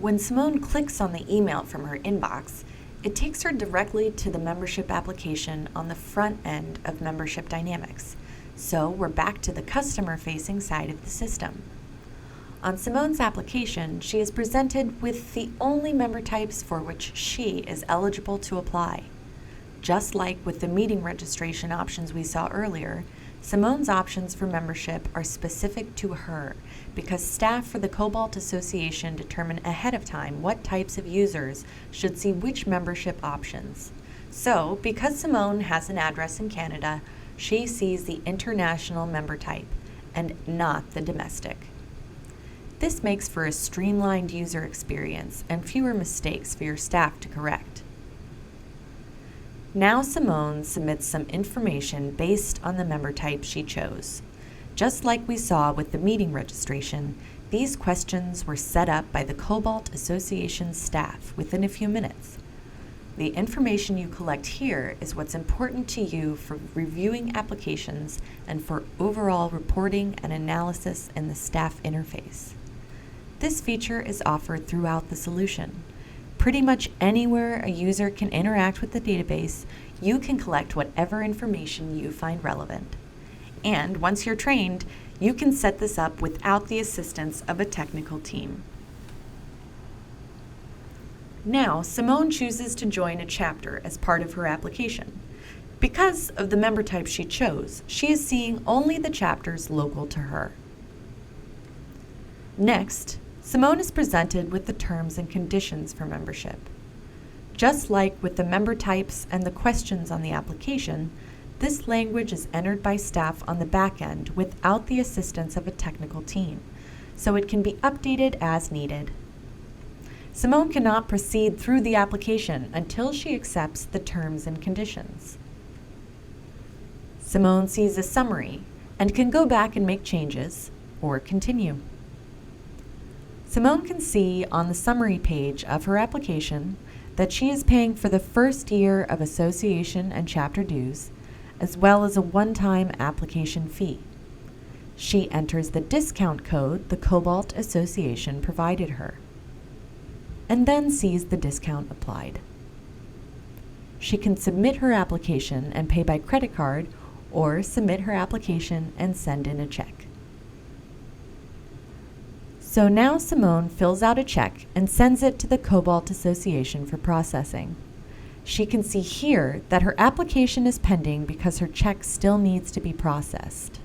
When Simone clicks on the email from her inbox, it takes her directly to the membership application on the front end of Membership Dynamics. So we're back to the customer-facing side of the system. On Simone's application, she is presented with the only member types for which she is eligible to apply. Just like with the meeting registration options we saw earlier, Simone's options for membership are specific to her because staff for the Cobalt Association determine ahead of time what types of users should see which membership options. So, because Simone has an address in Canada, she sees the international member type and not the domestic. This makes for a streamlined user experience and fewer mistakes for your staff to correct. Now Simone submits some information based on the member type she chose. Just like we saw with the meeting registration, these questions were set up by the Cobalt Association staff within a few minutes. The information you collect here is what's important to you for reviewing applications and for overall reporting and analysis in the staff interface. This feature is offered throughout the solution. Pretty much anywhere a user can interact with the database, you can collect whatever information you find relevant. And once you're trained, you can set this up without the assistance of a technical team. Now, Simone chooses to join a chapter as part of her application. Because of the member type she chose, she is seeing only the chapters local to her. Next, Simone is presented with the terms and conditions for membership. Just like with the member types and the questions on the application, this language is entered by staff on the back end without the assistance of a technical team, so it can be updated as needed. Simone cannot proceed through the application until she accepts the terms and conditions. Simone sees a summary and can go back and make changes or continue. Simone can see on the summary page of her application that she is paying for the first year of association and chapter dues, as well as a one-time application fee. She enters the discount code the Cobalt Association provided her, and then sees the discount applied. She can submit her application and pay by credit card, or submit her application and send in a check. So now Simone fills out a check and sends it to the Cobalt Association for processing. She can see here that her application is pending because her check still needs to be processed.